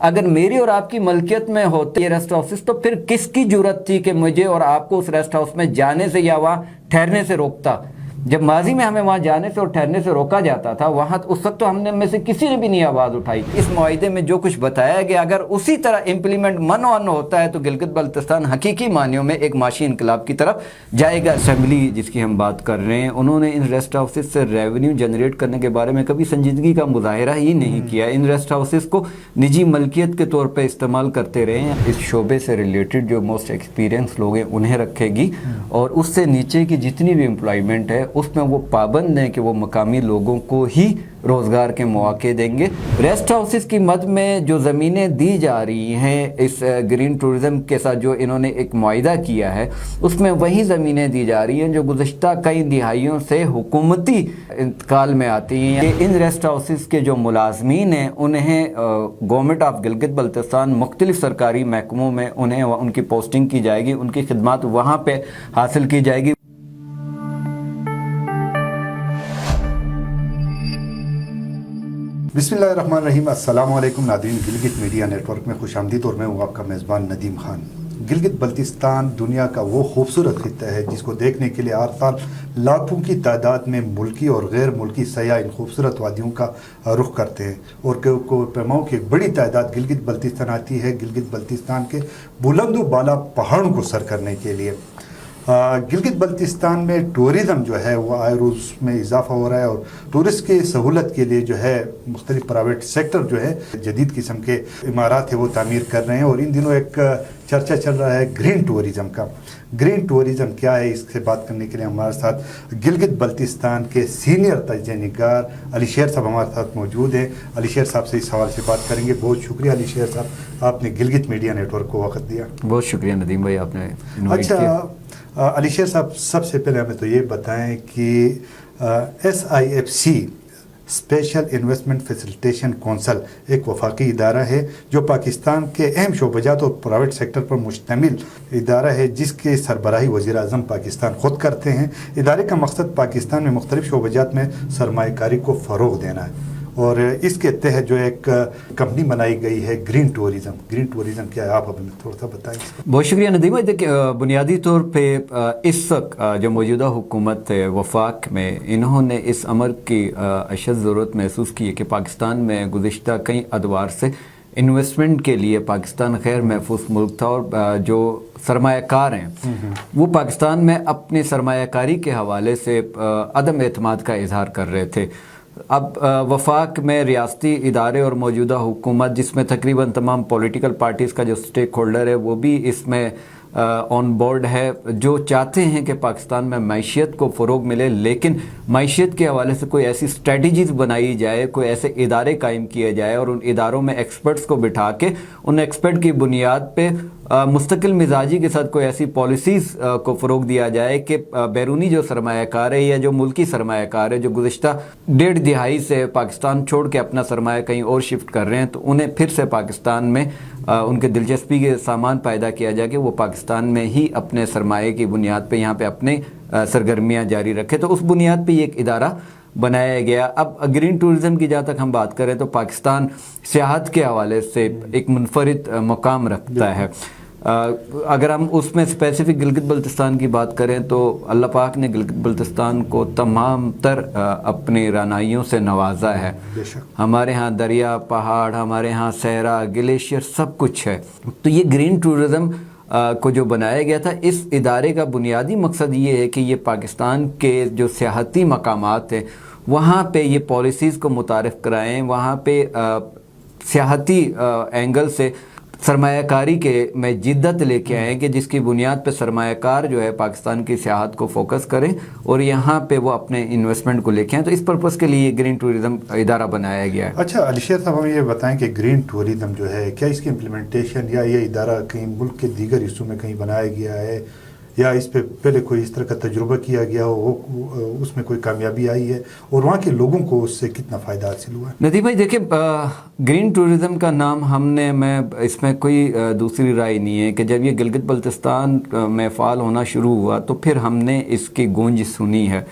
اگر میری اور آپ کی ملکیت میں ہوتے یہ ریسٹ ہاؤسز تو پھر کس کی جرت تھی کہ مجھے اور آپ کو اس ریسٹ ہاؤس میں جانے سے یا وہاں ٹھہرنے سے روکتا؟ جب ماضی میں ہمیں وہاں جانے سے اور ٹھہرنے سے روکا جاتا تھا وہاں اس وقت تو ہم نے میں سے کسی نے بھی نہیں آواز اٹھائی۔ اس معاہدے میں جو کچھ بتایا گیا اگر اسی طرح امپلیمنٹ من ہوتا ہے تو گلگت بلتستان حقیقی معنیوں میں ایک معاشی انقلاب کی طرف جائے گا۔ اسمبلی جس کی ہم بات کر رہے ہیں انہوں نے ان ریسٹ ہاؤسز سے ریونیو جنریٹ کرنے کے بارے میں کبھی سنجیدگی کا مظاہرہ ہی نہیں کیا۔ ان ریسٹ ہاؤسز کو نجی ملکیت کے طور پہ استعمال کرتے رہے ہیں۔ اس شعبے سے ریلیٹڈ جو موسٹ ایکسپیرینس لوگ ہیں انہیں رکھے گی اور اس سے نیچے کی جتنی بھی امپلائمنٹ ہے اس میں وہ پابند ہیں کہ وہ مقامی لوگوں کو ہی روزگار کے مواقع دیں گے۔ ریسٹ ہاؤسز کی مد میں جو زمینیں دی جا رہی ہیں اس گرین ٹورزم کے ساتھ جو انہوں نے ایک معاہدہ کیا ہے اس میں وہی زمینیں دی جا رہی ہیں جو گزشتہ کئی دہائیوں سے حکومتی انتقال میں آتی ہیں کہ ان ریسٹ ہاؤسز کے جو ملازمین ہیں انہیں گورنمنٹ آف گلگت بلتستان مختلف سرکاری محکموں میں انہیں ان کی پوسٹنگ کی جائے گی، ان کی خدمات وہاں پہ حاصل کی جائے گی۔ بسم اللہ الرحمن الرحیم۔ السلام علیکم ناظرین، گلگت میڈیا نیٹ ورک میں خوش آمدید اور میں ہوں آپ کا میزبان ندیم خان۔ گلگت بلتستان دنیا کا وہ خوبصورت خطہ ہے جس کو دیکھنے کے لیے ہر سال لاکھوں کی تعداد میں ملکی اور غیر ملکی سیاح ان خوبصورت وادیوں کا رخ کرتے ہیں اور پیماؤں کی ایک بڑی تعداد گلگت بلتستان آتی ہے گلگت بلتستان کے بلند و بالا پہاڑوں کو سر کرنے کے لیے۔ گلگت بلتستان میں ٹورزم جو ہے وہ آئے روز میں اضافہ ہو رہا ہے اور ٹورسٹ کی سہولت کے لیے جو ہے مختلف پرائیویٹ سیکٹر جو ہے جدید قسم کے عمارات ہے وہ تعمیر کر رہے ہیں اور ان دنوں ایک چرچا چل رہا ہے گرین ٹورزم کا۔ گرین ٹورزم کیا ہے اس سے بات کرنے کے لیے ہمارے ساتھ گلگت بلتستان کے سینئر تجزیہ نگار علی شیر صاحب ہمارے ساتھ موجود ہیں۔ علی شیر صاحب سے اس حوالے سے بات کریں گے۔ بہت شکریہ علی شیر صاحب، آپ نے گلگت میڈیا نیٹ ورک کو وقت دیا۔ بہت شکریہ ندیم بھائی، آپ نے انوائٹ کیا۔ اچھا علی شیر صاحب، سب سے پہلے ہمیں تو یہ بتائیں کہ SIFC special investment facilitation council ایک وفاقی ادارہ ہے جو پاکستان کے اہم شعبجات اور پرائیویٹ سیکٹر پر مشتمل ادارہ ہے جس کے سربراہی وزیر اعظم پاکستان خود کرتے ہیں۔ ادارے کا مقصد پاکستان میں مختلف شعبجات میں سرمایہ کاری کو فروغ دینا ہے اور اس کے تحت جو ایک کمپنی بنائی گئی ہے گرین ٹورزم۔ گرین ٹورزم کیا ہے آپ ہمیں تھوڑا سا بتائیں۔ بہت شکریہ ندیم بھائی۔ دیکھیں بنیادی طور پہ اس وقت جو موجودہ حکومت ہے وفاق میں انہوں نے اس امر کی اشد ضرورت محسوس کی ہے کہ پاکستان میں گزشتہ کئی ادوار سے انویسٹمنٹ کے لیے پاکستان غیر محفوظ ملک تھا اور جو سرمایہ کار ہیں وہ پاکستان میں اپنی سرمایہ کاری کے حوالے سے عدم اعتماد کا اظہار کر رہے تھے۔ اب وفاق میں ریاستی ادارے اور موجودہ حکومت جس میں تقریباً تمام پولیٹیکل پارٹیز کا جو سٹیک ہولڈر ہے وہ بھی اس میں آن بورڈ ہے، جو چاہتے ہیں کہ پاکستان میں معیشت کو فروغ ملے لیکن معیشت کے حوالے سے کوئی ایسی اسٹریٹجیز بنائی جائے، کوئی ایسے ادارے قائم کیے جائے اور ان اداروں میں ایکسپرٹس کو بٹھا کے ان ایکسپرٹ کی بنیاد پہ مستقل مزاجی کے ساتھ کوئی ایسی پالیسیز کو فروغ دیا جائے کہ بیرونی جو سرمایہ کار ہے یا جو ملکی سرمایہ کار ہے جو گزشتہ 1.5 دہائی سے پاکستان چھوڑ کے اپنا سرمایہ کہیں اور شفٹ کر رہے ہیں تو انہیں پھر سے پاکستان میں ان کے دلچسپی کے سامان پیدا کیا جائے کہ وہ پاکستان میں ہی اپنے سرمایہ کی بنیاد پہ یہاں پہ اپنے سرگرمیاں جاری رکھے۔ تو اس بنیاد پہ یہ ایک ادارہ بنایا گیا۔ اب گرین ٹورزم کی جہاں تک ہم بات کریں تو پاکستان سیاحت کے حوالے سے ایک منفرد مقام رکھتا ہے۔ اگر ہم اس میں اسپیسیفک گلگت بلتستان کی بات کریں تو اللہ پاک نے گلگت بلتستان کو تمام تر اپنی رانائیوں سے نوازا ہے۔ ہمارے ہاں دریا، پہاڑ، ہمارے ہاں صحرا، گلیشیئر سب کچھ ہے۔ تو یہ گرین ٹورزم کو جو بنایا گیا تھا اس ادارے کا بنیادی مقصد یہ ہے کہ یہ پاکستان کے جو سیاحتی مقامات ہیں وہاں پہ یہ پالیسیز کو متعارف کرائیں، وہاں پہ سیاحتی اینگل سے سرمایہ کاری کے میں جدت لے کے آئیں کہ جس کی بنیاد پہ سرمایہ کار جو ہے پاکستان کی سیاحت کو فوکس کریں اور یہاں پہ وہ اپنے انویسٹمنٹ کو لے کے آئیں۔ تو اس پرپس کے لیے یہ گرین ٹورزم ادارہ بنایا گیا ہے۔ اچھا علی شیر صاحب، ہمیں یہ بتائیں کہ گرین ٹورزم جو ہے کیا اس کی امپلیمنٹیشن یا یہ ادارہ کہیں ملک کے دیگر حصوں میں کہیں بنایا گیا ہے یا اس پہ پہلے کوئی اس طرح کا تجربہ کیا گیا ہو، اس میں کوئی کامیابی آئی ہے اور وہاں کے لوگوں کو اس سے کتنا فائدہ حاصل ہوا ہے؟ ندیم بھائی دیکھیں، گرین ٹورزم کا نام میں اس میں کوئی دوسری رائے نہیں ہے کہ جب یہ گلگت بلتستان میں فعال ہونا شروع ہوا تو پھر ہم نے اس کی گونج سنی ہے۔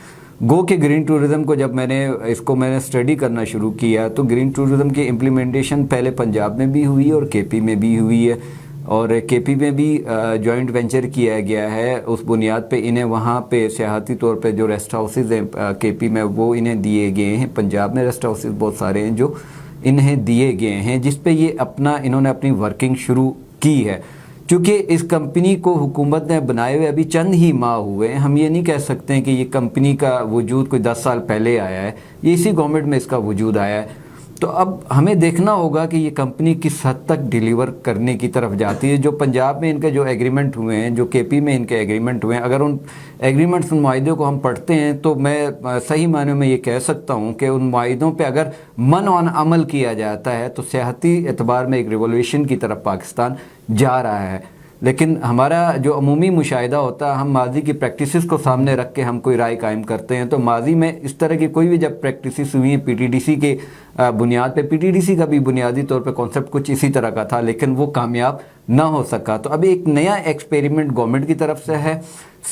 گو کہ گرین ٹورزم کو جب میں نے اسٹڈی کرنا شروع کیا تو گرین ٹورزم کی امپلیمنٹیشن پہلے پنجاب میں بھی ہوئی اور کے پی میں بھی ہوئی ہے، اور کے پی میں بھی جوائنٹ وینچر کیا گیا ہے، اس بنیاد پہ انہیں وہاں پہ سیاحتی طور پہ جو ریسٹ ہاؤسز ہیں کے پی میں وہ انہیں دیے گئے ہیں، پنجاب میں ریسٹ ہاؤسز بہت سارے ہیں جو انہیں دیے گئے ہیں، جس پہ یہ انہوں نے اپنی ورکنگ شروع کی ہے۔ چونکہ اس کمپنی کو حکومت نے بنائے ہوئے ابھی چند ہی ماہ ہوئے ہیں، ہم یہ نہیں کہہ سکتے ہیں کہ یہ کمپنی کا وجود کوئی 10 سال پہلے آیا ہے، یہ اسی گورنمنٹ میں اس کا وجود آیا ہے۔ تو اب ہمیں دیکھنا ہوگا کہ یہ کمپنی کس حد تک ڈیلیور کرنے کی طرف جاتی ہے۔ جو پنجاب میں ان کے جو ایگریمنٹ ہوئے ہیں، جو کے پی میں ان کے ایگریمنٹ ہوئے ہیں، اگر ان ایگریمنٹس، ان معاہدوں کو ہم پڑھتے ہیں تو میں صحیح معنوں میں یہ کہہ سکتا ہوں کہ ان معاہدوں پہ اگر عمل کیا جاتا ہے تو سیاحتی اعتبار میں ایک ریولیوشن کی طرف پاکستان جا رہا ہے۔ لیکن ہمارا جو عمومی مشاہدہ ہوتا ہے، ہم ماضی کی پریکٹسز کو سامنے رکھ کے ہم کوئی رائے قائم کرتے ہیں، تو ماضی میں اس طرح کی کوئی بھی جب پریکٹسز ہوئی ہیں پی ٹی ڈی سی کے بنیاد پہ، پی ٹی ڈی سی کا بھی بنیادی طور پہ کانسیپٹ کچھ اسی طرح کا تھا لیکن وہ کامیاب نہ ہو سکا، تو ابھی ایک نیا ایکسپیریمنٹ گورنمنٹ کی طرف سے ہے،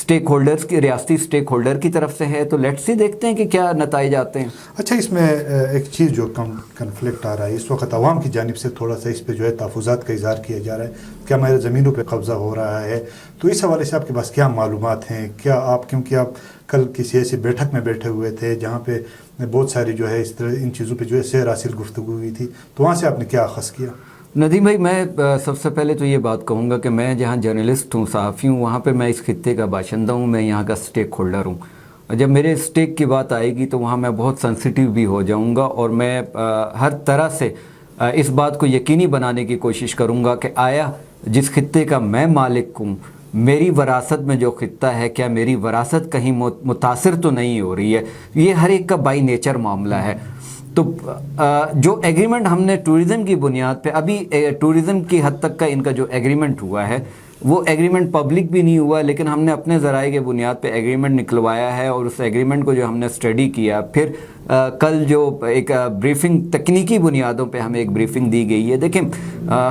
سٹیک ہولڈرز کی، ریاستی سٹیک ہولڈر کی طرف سے ہے، تو لیٹس سی دیکھتے ہیں کہ کیا نتائج آتے ہیں۔ اچھا، اس میں ایک چیز جو کنفلکٹ آ رہا ہے اس وقت عوام کی جانب سے، تھوڑا سا اس پہ جو ہے تحفظات کا اظہار کیا جا رہا ہے کہ ہمارے زمینوں پہ قبضہ ہو رہا ہے، تو اس حوالے سے آپ کے پاس کیا معلومات ہیں؟ کیا آپ، کیونکہ آپ کل کسی ایسی بیٹھک میں بیٹھے ہوئے تھے جہاں پہ بہت ساری جو ہے اس طرح ان چیزوں پہ جو ہے سیر حاصل گفتگو ہوئی تھی، تو وہاں سے آپ نے کیا اخذ کیا؟ ندیم بھائی، میں سب سے پہلے تو یہ بات کہوں گا کہ میں جہاں جرنلسٹ ہوں، صحافی ہوں، وہاں پہ میں اس خطے کا باشندہ ہوں، میں یہاں کا سٹیک ہولڈر ہوں۔ جب میرے سٹیک کی بات آئے گی تو وہاں میں بہت سینسیٹیو بھی ہو جاؤں گا، اور میں ہر طرح سے اس بات کو یقینی بنانے کی کوشش کروں گا کہ آیا جس خطے کا میں مالک ہوں، میری وراثت میں جو خطہ ہے، کیا میری وراثت کہیں متاثر تو نہیں ہو رہی ہے؟ یہ ہر ایک کا بائی نیچر معاملہ ہے۔ تو جو ایگریمنٹ ہم نے ٹورزم کی بنیاد پہ، ابھی ٹورزم کی حد تک کا ان کا جو ایگریمنٹ ہوا ہے وہ ایگریمنٹ پبلک بھی نہیں ہوا، لیکن ہم نے اپنے ذرائع کے بنیاد پہ ایگریمنٹ نکلوایا ہے، اور اس ایگریمنٹ کو جو ہم نے اسٹڈی کیا، پھر کل جو ایک بریفنگ، تکنیکی بنیادوں پہ ہمیں ایک بریفنگ دی گئی ہے۔ دیکھیں،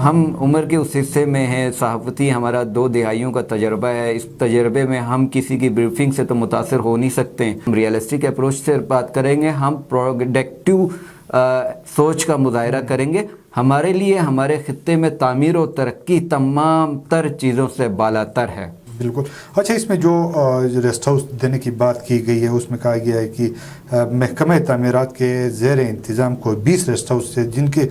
ہم عمر کے اس حصے میں ہیں، صحافتی ہمارا 2 دہائیوں کا تجربہ ہے، اس تجربے میں ہم کسی کی بریفنگ سے تو متاثر ہو نہیں سکتے ہیں، ہم ریئلسٹک اپروچ سے بات کریں گے، ہم پروڈکٹیو سوچ کا مظاہرہ کریں گے۔ ہمارے لیے ہمارے خطے میں تعمیر و ترقی تمام تر چیزوں سے بالا تر ہے۔ بالکل۔ اچھا، اس میں جو ریسٹ ہاؤس دینے کی بات کی گئی ہے اس میں کہا گیا ہے کہ محکمہ تعمیرات کے زیر انتظام کو 20 ریسٹ ہاؤس سے، جن کے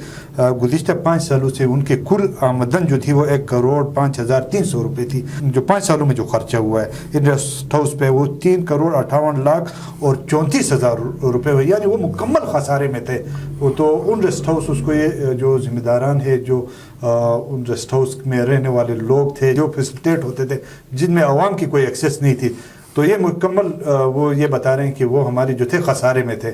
گزشتہ 5 سالوں سے ان کے کل آمدن جو تھی وہ 1,05,300 روپے تھی، جو 5 سالوں میں جو خرچہ ہوا ہے ان ریسٹ ہاؤس پہ وہ 3,58,34,000 روپے ہوئے، یعنی وہ مکمل خسارے میں تھے۔ تو ان ریسٹ ہاؤس کو یہ جو ذمہ داران ہے، جو ان ریسٹ ہاؤس میں رہنے والے لوگ تھے، جو فیسلٹیٹ ہوتے تھے، جن میں عوام کی کوئی ایکسیس نہیں تھی، تو یہ مکمل وہ یہ بتا رہے ہیں کہ وہ ہماری جو تھے خسارے میں تھے،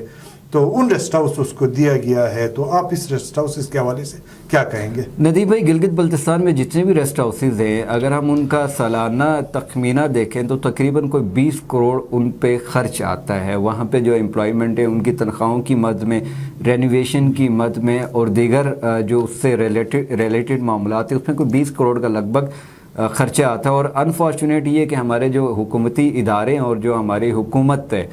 تو ان ریسٹ ہاؤس اس کو دیا گیا ہے۔ تو آپ اس ریسٹ ہاؤس کے حوالے سے کیا کہیں گے؟ ندیم بھائی، گلگت بلتستان میں جتنے بھی ریسٹ ہاؤسز ہیں، اگر ہم ان کا سالانہ تخمینہ دیکھیں تو تقریباً کوئی 20 کروڑ ان پہ خرچ آتا ہے۔ وہاں پہ جو امپلائمنٹ ہے، ان کی تنخواہوں کی مد میں، رینوویشن کی مد میں، اور دیگر جو اس سے ریلیٹڈ معاملات ہیں، اس میں کوئی 20 کروڑ کا لگ بھگ خرچہ آتا ہے۔ اور انفارچونیٹ یہ کہ ہمارے جو حکومتی ادارے اور جو ہماری حکومت ہے،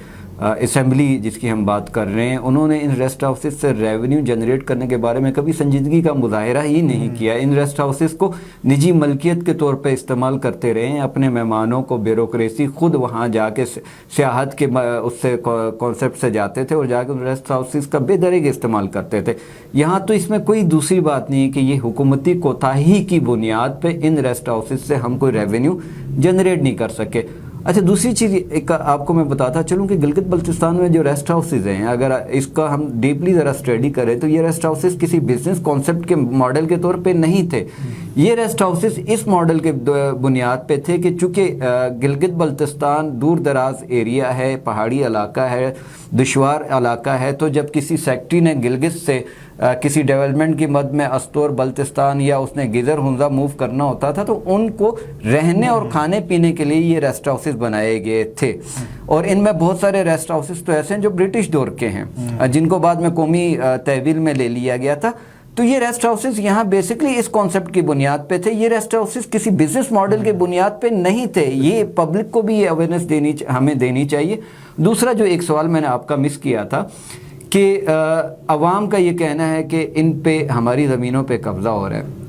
اسمبلی جس کی ہم بات کر رہے ہیں، انہوں نے ان ریسٹ ہاؤسز سے ریونیو جنریٹ کرنے کے بارے میں کبھی سنجیدگی کا مظاہرہ ہی نہیں کیا۔ ان ریسٹ ہاؤسز کو نجی ملکیت کے طور پہ استعمال کرتے رہے ہیں، اپنے مہمانوں کو بیوروکریسی خود وہاں جا کے سیاحت کے اس سے کانسیپٹ سے جاتے تھے اور جا کے ان ریسٹ ہاؤسز کا بے درجہ استعمال کرتے تھے۔ یہاں تو اس میں کوئی دوسری بات نہیں ہے کہ یہ حکومتی کوتاہی کی بنیاد پہ ان ریسٹ ہاؤسز سے ہم کوئی ریونیو جنریٹ نہیں کر سکے۔ اچھا، دوسری چیز ایک آپ کو میں بتاتا چلوں کہ گلگت بلتستان میں جو ریسٹ ہاؤسز ہیں، اگر اس کا ہم ڈیپلی ذرا اسٹڈی کریں تو یہ ریسٹ ہاؤسز کسی بزنس کانسیپٹ کے ماڈل کے طور پہ نہیں تھے۔ یہ ریسٹ ہاؤسز اس ماڈل کے بنیاد پہ تھے کہ چونکہ گلگت بلتستان دور دراز ایریا ہے، پہاڑی علاقہ ہے، دشوار علاقہ ہے، تو جب کسی سیکٹری نے گلگت سے کسی ڈیولپمنٹ کی مد میں استور بلتستان یا اس نے گیزر ہنزا موو کرنا ہوتا تھا تو ان کو رہنے اور کھانے پینے کے لیے یہ ریسٹ ہاؤسز بنائے گئے تھے۔ اور ان میں بہت سارے ریسٹ ہاؤسز تو ایسے ہیں جو برٹش دور کے ہیں، جن کو بعد میں قومی تحویل میں لے لیا گیا تھا۔ تو یہ ریسٹ ہاؤسز یہاں بیسکلی اس کانسیپٹ کی بنیاد پہ تھے. یہ ریسٹ ہاؤسز کسی بزنس ماڈل کے بنیاد پہ نہیں تھے. یہ پبلک کو بھی یہ اویئرنیس ہمیں دینی چاہیے. دوسرا جو ایک سوال میں نے آپ کا مس کیا تھا کہ عوام کا یہ کہنا ہے کہ ان پہ ہماری زمینوں پہ قبضہ ہو رہا ہے.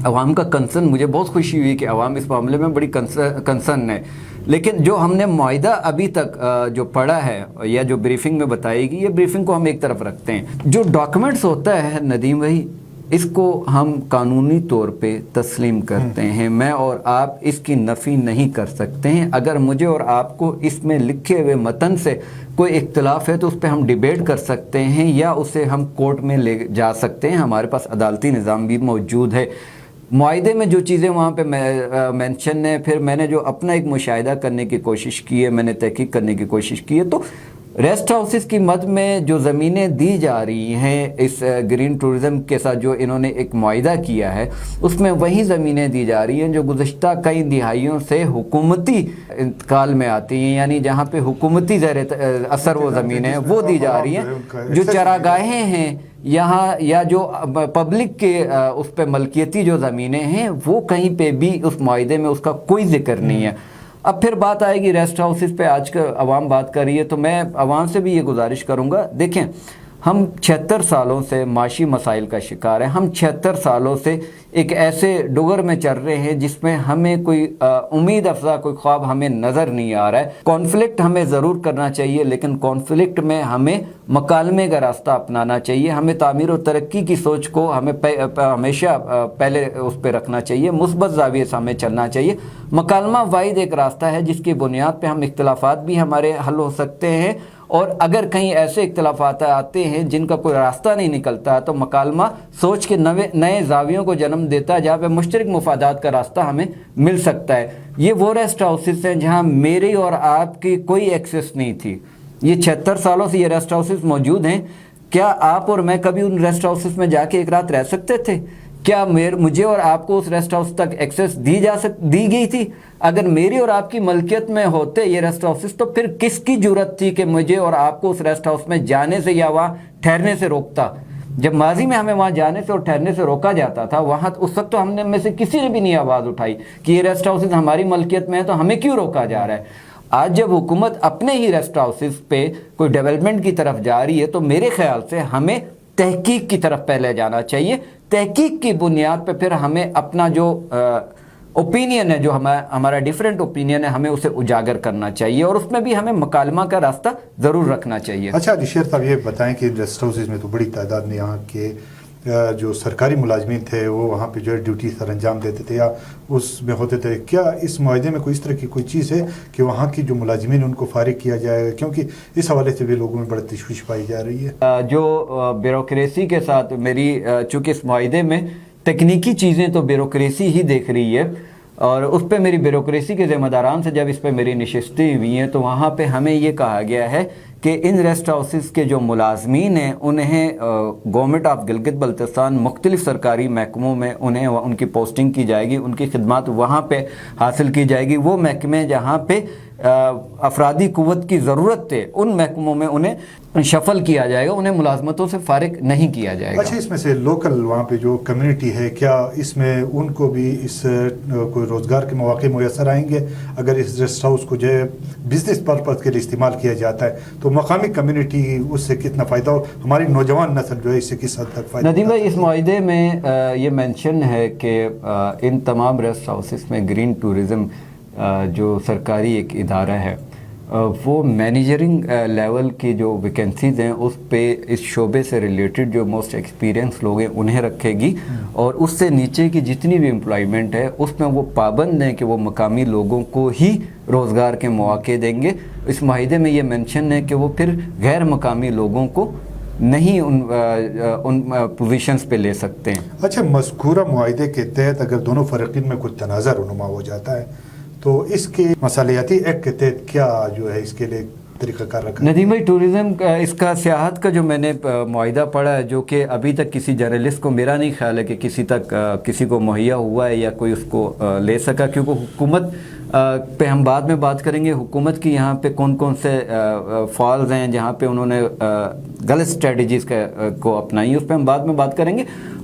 عوام کا کنسرن, مجھے بہت خوشی ہوئی کہ عوام اس معاملے میں بڑی کنسرن ہے, لیکن جو ہم نے معاہدہ ابھی تک جو پڑھا ہے یا جو بریفنگ میں بتائی گی, یہ بریفنگ کو ہم ایک طرف رکھتے ہیں. جو ڈاکیومنٹس ہوتا ہے ندیم بھائی, اس کو ہم قانونی طور پہ تسلیم کرتے ہیں. میں اور آپ اس کی نفی نہیں کر سکتے ہیں. اگر مجھے اور آپ کو اس میں لکھے ہوئے متن سے کوئی اختلاف ہے تو اس پہ ہم ڈیبیٹ کر سکتے ہیں یا اسے ہم کورٹ میں لے جا سکتے ہیں. ہمارے پاس عدالتی نظام بھی موجود ہے. معاہدے میں جو چیزیں وہاں پہ مینشن ہے, پھر میں نے جو اپنا ایک مشاہدہ کرنے کی کوشش کی ہے, میں نے تحقیق کرنے کی کوشش کی ہے, تو ریسٹ ہاؤسز کی مد میں جو زمینیں دی جا رہی ہیں اس گرین ٹورزم کے ساتھ جو انہوں نے ایک معاہدہ کیا ہے, اس میں وہی زمینیں دی جا رہی ہیں جو گزشتہ کئی دہائیوں سے حکومتی انتقال میں آتی ہیں, یعنی جہاں پہ حکومتی زیر اثر وہ زمینیں ہیں وہ دی جا رہی ہیں. جو چراگاہیں ہیں یہاں یا جو پبلک کے اس پہ ملکیتی جو زمینیں ہیں وہ کہیں پہ بھی اس معاہدے میں اس کا کوئی ذکر نہیں ہے. اب پھر بات آئے گی ریسٹ ہاؤسز پہ, آج کا عوام بات کر رہی ہے, تو میں عوام سے بھی یہ گزارش کروں گا. دیکھیں, ہم 76 سالوں سے معاشی مسائل کا شکار ہیں. ہم 76 سالوں سے ایک ایسے ڈگر میں چل رہے ہیں جس میں ہمیں کوئی امید افزا کوئی خواب ہمیں نظر نہیں آ رہا ہے. کانفلکٹ ہمیں ضرور کرنا چاہیے, لیکن کانفلکٹ میں ہمیں مکالمے کا راستہ اپنانا چاہیے. ہمیں تعمیر و ترقی کی سوچ کو ہمیں ہمیشہ پہلے اس پہ رکھنا چاہیے, مثبت زاویے سے ہمیں چلنا چاہیے. مکالمہ واحد ایک راستہ ہے جس کی بنیاد پہ ہم اختلافات بھی ہمارے حل ہو سکتے ہیں, اور اگر کہیں ایسے اختلافات آتے ہیں جن کا کوئی راستہ نہیں نکلتا تو مکالمہ سوچ کے نئے زاویوں کو جنم دیتا ہے جہاں پہ مشترک مفادات کا راستہ ہمیں مل سکتا ہے. یہ وہ ریسٹ ہاؤسز ہیں جہاں میری اور آپ کی کوئی ایکسیس نہیں تھی. یہ 76 سالوں سے یہ ریسٹ ہاؤسز موجود ہیں. کیا آپ اور میں کبھی ان ریسٹ ہاؤسز میں جا کے ایک رات رہ سکتے تھے؟ کیا مجھے اور آپ کو اس ریسٹ ہاؤس تک ایکسیس دی گئی تھی؟ اگر میری اور آپ کی ملکیت میں ہوتے یہ ریسٹ ہاؤسز تو پھر کس کی جرت تھی کہ مجھے اور آپ کو اس ریسٹ ہاؤس میں جانے سے یا وہاں ٹھہرنے سے روکتا؟ جب ماضی میں ہمیں وہاں جانے سے اور ٹھہرنے سے روکا جاتا تھا, وہاں اس وقت تو ہم نے میں سے کسی نے بھی نہیں آواز اٹھائی کہ یہ ریسٹ ہاؤسز ہماری ملکیت میں ہے تو ہمیں کیوں روکا جا رہا ہے. آج جب حکومت اپنے ہی ریسٹ ہاؤسز پہ کوئی ڈیولپمنٹ کی طرف جا رہی ہے تو میرے خیال سے ہمیں تحقیق کی طرف پہلے جانا چاہیے. تحقیق کی بنیاد پہ پھر ہمیں اپنا جو اوپینین ہے, جو ہمارا ڈیفرنٹ اوپینین ہے, ہمیں اسے اجاگر کرنا چاہیے, اور اس میں بھی ہمیں مکالمہ کا راستہ ضرور رکھنا چاہیے. اچھا علیشیر صاحب, یہ بتائیں کہ ریسٹ ہاؤسز میں تو بڑی تعداد میں یہاں کے جو سرکاری ملازمین تھے وہ وہاں پہ جو ہے ڈیوٹی سر انجام دیتے تھے یا اس میں ہوتے تھے. کیا اس معاہدے میں کوئی اس طرح کی کوئی چیز ہے کہ وہاں کی جو ملازمین ان کو فارغ کیا جائے گا؟ کیونکہ اس حوالے سے بھی لوگوں میں بڑی تشویش پائی جا رہی ہے. جو بیوروکریسی کے ساتھ میری, چونکہ اس معاہدے میں تکنیکی چیزیں تو بیوروکریسی ہی دیکھ رہی ہے, اور اس پہ میری بیوروکریسی کے ذمہ داران سے جب اس پہ میری نشستیں ہوئی ہیں تو وہاں پہ ہمیں یہ کہا گیا ہے کہ ان ریسٹ ہاؤسز کے جو ملازمین ہیں انہیں گورنمنٹ آف گلگت بلتستان مختلف سرکاری محکموں میں انہیں ان کی پوسٹنگ کی جائے گی, ان کی خدمات وہاں پہ حاصل کی جائے گی. وہ محکمے جہاں پہ افرادی قوت کی ضرورت ہے ان محکموں میں انہیں شفل کیا جائے گا, انہیں ملازمتوں سے فارغ نہیں کیا جائے گا. اچھا, اس میں سے لوکل وہاں پہ جو کمیونٹی ہے, کیا اس میں ان کو بھی اس کوئی روزگار کے مواقع میسر آئیں گے اگر اس ریسٹ ہاؤس کو جو ہے بزنس پرپز کے لیے استعمال کیا جاتا ہے تو مقامی کمیونٹی اس سے کتنا فائدہ اور ہماری نوجوان نسل جو ہے اس سے کس حد تک فائدہ؟ ندیم بھائی, اس معاہدے میں یہ مینشن ہے کہ ان تمام ریسٹ ہاؤسز میں گرین ٹورزم جو سرکاری ایک ادارہ ہے وہ مینیجرنگ لیول کی جو ویکنسیز ہیں اس پہ اس شعبے سے ریلیٹڈ جو موسٹ ایکسپیرینس لوگ ہیں انہیں رکھے گی, اور اس سے نیچے کی جتنی بھی امپلائمنٹ ہے اس میں وہ پابند ہیں کہ وہ مقامی لوگوں کو ہی روزگار کے مواقع دیں گے. اس معاہدے میں یہ مینشن ہے کہ وہ پھر غیر مقامی لوگوں کو نہیں ان پوزیشنز پہ لے سکتے ہیں. اچھا, مذکورہ معاہدے کے تحت اگر دونوں فریقین میں کچھ تنازع رونما ہو جاتا ہے تو اس کے مصالحاتی ایکٹ کے تحت کیا جو ہے اس کے لیے طریقہ کار رکھا؟ ندیم بھائی, ٹورزم کا اس کا سیاحت کا جو میں نے معاہدہ پڑھا ہے جو کہ ابھی تک کسی جرنلسٹ کو, میرا نہیں خیال ہے کہ کسی کو مہیا ہوا ہے یا کوئی اس کو لے سکا, کیونکہ حکومت پہ ہم بعد میں بات کریں گے. حکومت کی یہاں پہ کون کون سے فالز ہیں جہاں پہ انہوں نے غلط اسٹریٹجیز کو اپنائی, اس پہ ہم بعد میں بات کریں گے.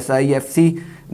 SIFC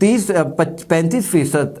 35%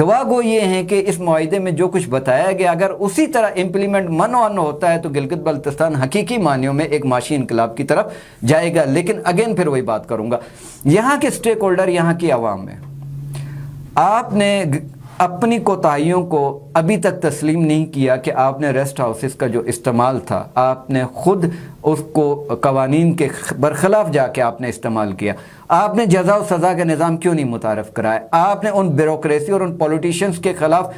دعا گو یہ ہیں کہ اس معاہدے میں جو کچھ بتایا گیا اگر اسی طرح امپلیمنٹ من ہوتا ہے تو گلگت بلتستان حقیقی معنیوں میں ایک معاشی انقلاب کی طرف جائے گا. لیکن اگین پھر وہی بات کروں گا, یہاں کے سٹیک ہولڈر یہاں کی عوام ہے. آپ نے اپنی کوتاہیوں کو ابھی تک تسلیم نہیں کیا کہ آپ نے ریسٹ ہاؤسز کا جو استعمال تھا آپ نے خود اس کو قوانین کے برخلاف جا کے آپ نے استعمال کیا. آپ نے جزا و سزا کا نظام کیوں نہیں متعارف کرایا؟ آپ نے ان بیوروکریسی اور ان پولیٹیشینز کے خلاف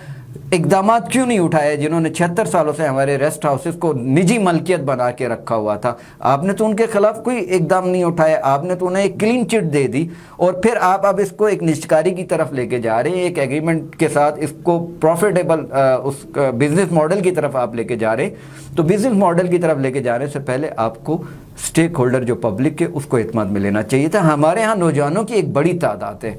اقدامات کیوں نہیں اٹھائے جنہوں نے 76 سالوں سے ہمارے ریسٹ ہاؤسز کو نجی ملکیت بنا کے رکھا ہوا تھا؟ آپ نے تو ان کے خلاف کوئی اقدام نہیں اٹھایا, آپ نے تو انہیں ایک کلین چٹ دے دی اور پھر آپ اب اس کو ایک نجکاری کی طرف لے کے جا رہے ہیں, ایک ایگریمنٹ کے ساتھ اس کو پروفیٹیبل اس بزنس ماڈل کی طرف آپ لے کے جا رہے ہیں. تو بزنس ماڈل کی طرف لے کے جانے سے پہلے آپ کو سٹیک ہولڈر جو پبلک کے اس کو اعتماد میں لینا چاہیے تھا. ہمارے ہاں نوجوانوں کی ایک بڑی تعداد ہے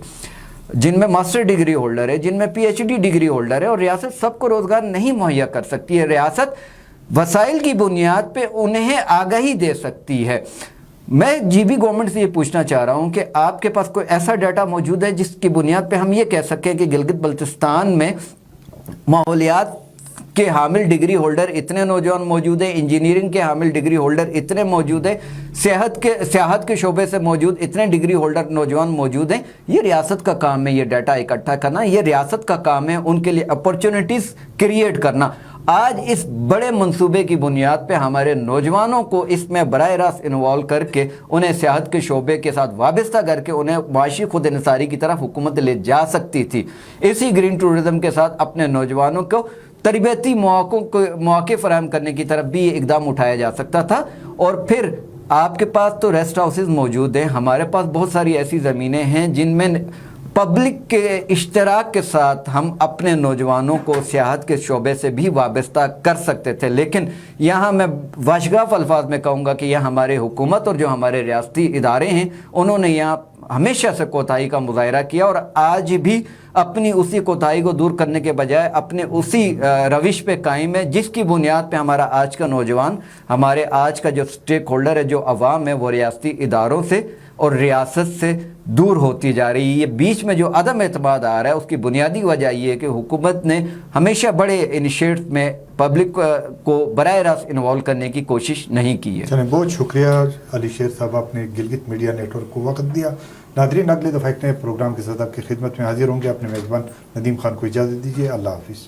جن میں ماسٹر ڈگری ہولڈر ہے, جن میں P H D degree holder ہے, اور ریاست سب کو روزگار نہیں مہیا کر سکتی ہے. ریاست وسائل کی بنیاد پہ انہیں آگاہی دے سکتی ہے. میں جی بی گورنمنٹ سے یہ پوچھنا چاہ رہا ہوں کہ آپ کے پاس کوئی ایسا ڈیٹا موجود ہے جس کی بنیاد پہ ہم یہ کہہ سکیں کہ گلگت بلتستان میں ماحولیات کے حامل ڈگری ہولڈر اتنے نوجوان موجود ہیں, انجینئرنگ کے حامل ڈگری ہولڈر اتنے موجود ہیں, سیاحت کے شعبے سے موجود اتنے ڈگری ہولڈر نوجوان موجود ہیں. یہ ریاست کا کام ہے یہ ڈیٹا اکٹھا کرنا, یہ ریاست کا کام ہے ان کے لیے اپرچونٹیز کریٹ کرنا. آج اس بڑے منصوبے کی بنیاد پہ ہمارے نوجوانوں کو اس میں براہ راست انوالو کر کے انہیں سیاحت کے شعبے کے ساتھ وابستہ کر کے انہیں معاشی خود انحصاری کی طرف حکومت لے جا سکتی تھی. اسی گرین ٹورزم کے ساتھ اپنے نوجوانوں کو تربیتی مواقع فراہم کرنے کی طرف بھی یہ اقدام اٹھایا جا سکتا تھا. اور پھر آپ کے پاس تو ریسٹ ہاؤسز موجود ہیں, ہمارے پاس بہت ساری ایسی زمینیں ہیں جن میں پبلک کے اشتراک کے ساتھ ہم اپنے نوجوانوں کو سیاحت کے شعبے سے بھی وابستہ کر سکتے تھے. لیکن یہاں میں واشگاف الفاظ میں کہوں گا کہ یہ ہمارے حکومت اور جو ہمارے ریاستی ادارے ہیں انہوں نے یہاں ہمیشہ سے کوتاہی کا مظاہرہ کیا, اور آج بھی اپنی اسی کوتاہی کو دور کرنے کے بجائے اپنے اسی روش پہ قائم ہے جس کی بنیاد پہ ہمارا آج کا نوجوان, ہمارے آج کا جو سٹیک ہولڈر ہے, جو عوام ہے, وہ ریاستی اداروں سے اور ریاست سے دور ہوتی جا رہی ہے. یہ بیچ میں جو عدم اعتماد آ رہا ہے اس کی بنیادی وجہ یہ ہے کہ حکومت نے ہمیشہ بڑے انیشیٹو میں پبلک کو براہ راست انوالو کرنے کی کوشش نہیں کی ہے. چلیں, بہت شکریہ علی شیر صاحب, آپ نے گلگت میڈیا نیٹ ورک کو وقت دیا. ناظرین, اگلے دفعہ ایک نئے پروگرام کے ساتھ آپ کی خدمت میں حاضر ہوں گے. اپنے میزبان ندیم خان کو اجازت دیجیے. اللہ حافظ.